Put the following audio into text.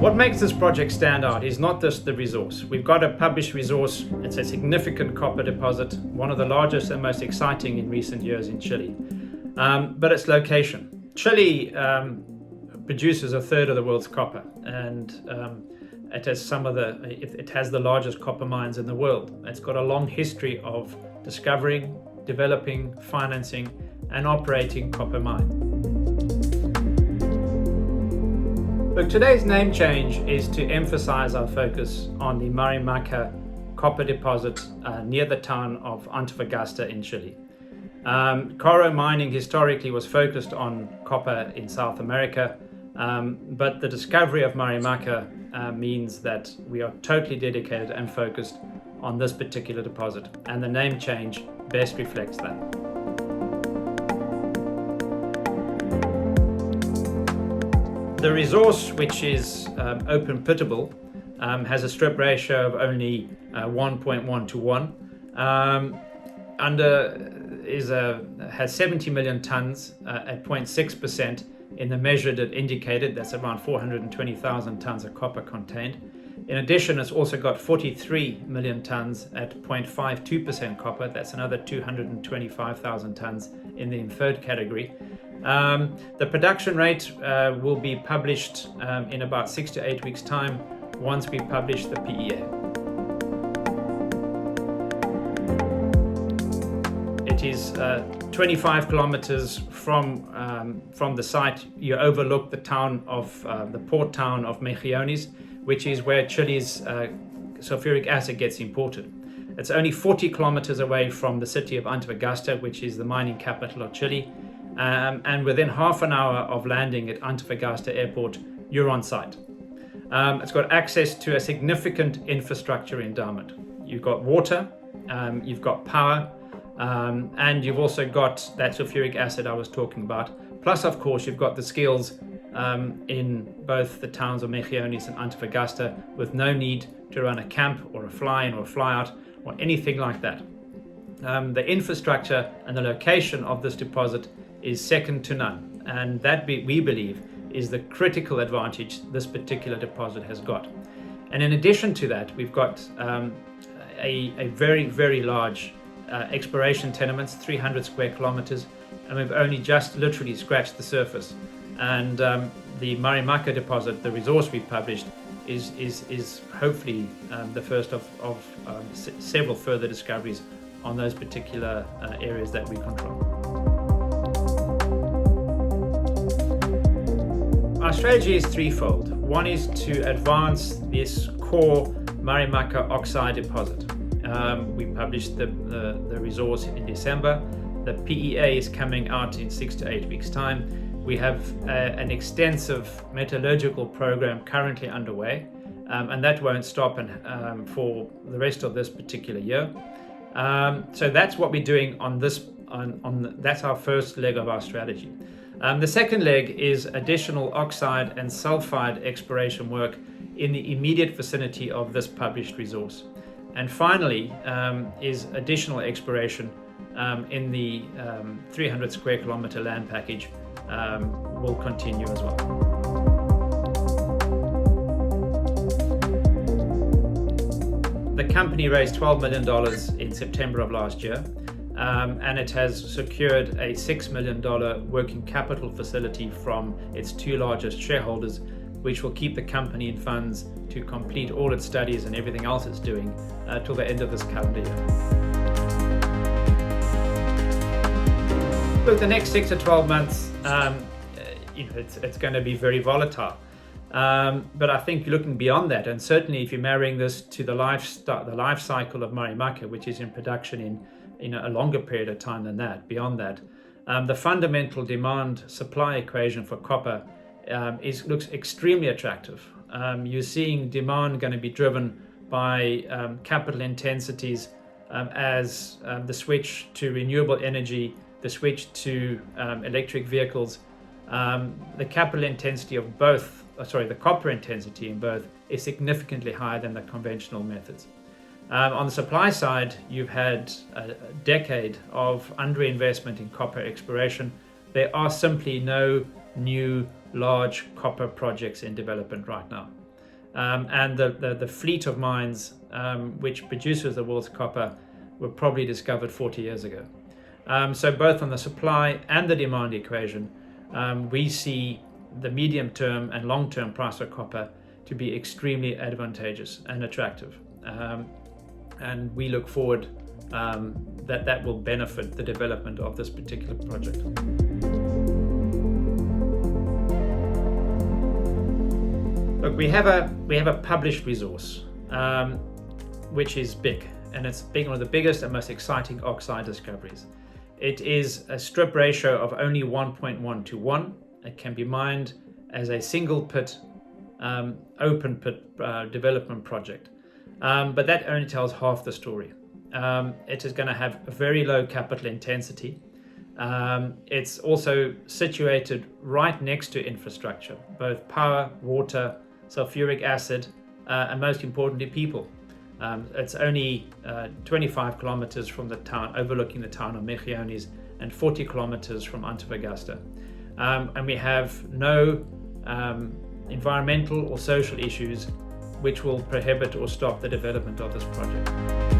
What makes this project stand out is not just the resource. We've got a published resource. It's a significant copper deposit, one of the largest and most exciting in recent years in Chile. But its location. Chile produces a third of the world's copper, and it has the largest copper mines in the world. It's got a long history of discovering, developing, financing, and operating copper mines. Look, today's name change is to emphasize our focus on the Marimaca copper deposit near the town of Antofagasta in Chile. Coro Mining historically was focused on copper in South America, but the discovery of Marimaca means that we are totally dedicated and focused on this particular deposit, and the name change best reflects that. The resource, which is open pittable, has a strip ratio of only 1.1 to 1. Has 70 million tons at 0.6% in the measured and indicated. That's around 420,000 tons of copper contained. In addition, it's also got 43 million tons at 0.52% copper. That's another 225,000 tons in the inferred category. The production rate will be published in about 6 to 8 weeks' time once we publish the PEA. It is 25 kilometers from the site. You overlook the town of the port town of Mejillones, which is where Chile's sulfuric acid gets imported. It's only 40 kilometers away from the city of Antofagasta, which is the mining capital of Chile. And within half an hour of landing at Antofagasta Airport, you're on site. It's got access to a significant infrastructure endowment. You've got water, you've got power, and you've also got that sulfuric acid I was talking about. Plus, of course, you've got the skills in both the towns of Mejillones and Antofagasta with no need to run a camp or a fly-in or a fly-out or anything like that. The infrastructure and the location of this deposit is second to none, and that we believe is the critical advantage this particular deposit has got. And in addition to that, we've got a very, very large exploration tenements, 300 square kilometers, and we've only just literally scratched the surface. And the Marimaca deposit, the resource we've published, is hopefully the first of several further discoveries on those particular areas that we control. Our strategy is threefold. One is to advance this core Marimaca oxide deposit. We published the resource in December. The PEA is coming out in 6 to 8 weeks' time. We have an extensive metallurgical program currently underway, and that won't stop for the rest of this particular year. So that's what we're doing on this. That's our first leg of our strategy. The second leg is additional oxide and sulfide exploration work in the immediate vicinity of this published resource. And finally is additional exploration in the 300 square kilometer land package will continue as well. The company raised $12 million in September of last year. And it has secured a $6 million working capital facility from its two largest shareholders, which will keep the company in funds to complete all its studies and everything else it's doing till the end of this calendar year. Look, the next 6 to 12 months, it's going to be very volatile. But I think looking beyond that, and certainly if you're marrying this to the life cycle of Marimaca, which is in production in a longer period of time than that, beyond that, the fundamental demand-supply equation for copper looks extremely attractive. You're seeing demand going to be driven by capital intensities as the switch to renewable energy, the switch to electric vehicles. The capital intensity of both, the copper intensity in both is significantly higher than the conventional methods. On the supply side, you've had a decade of underinvestment in copper exploration. There are simply no new large copper projects in development right now. and the fleet of mines which produces the world's copper were probably discovered 40 years ago. So both on the supply and the demand equation, we see the medium-term and long-term price of copper to be extremely advantageous and attractive. And we look forward that will benefit the development of this particular project. Look, we have a published resource, which is big, and it's one of the biggest and most exciting oxide discoveries. It is a strip ratio of only 1.1 to 1. It can be mined as a single pit, open pit development project. But that only tells half the story. It is going to have a very low capital intensity. It's also situated right next to infrastructure, both power, water, sulfuric acid, and most importantly, people. It's only 25 kilometers from the town, overlooking the town of Misiones, and 40 kilometers from Antofagasta. And we have no environmental or social issues which will prohibit or stop the development of this project.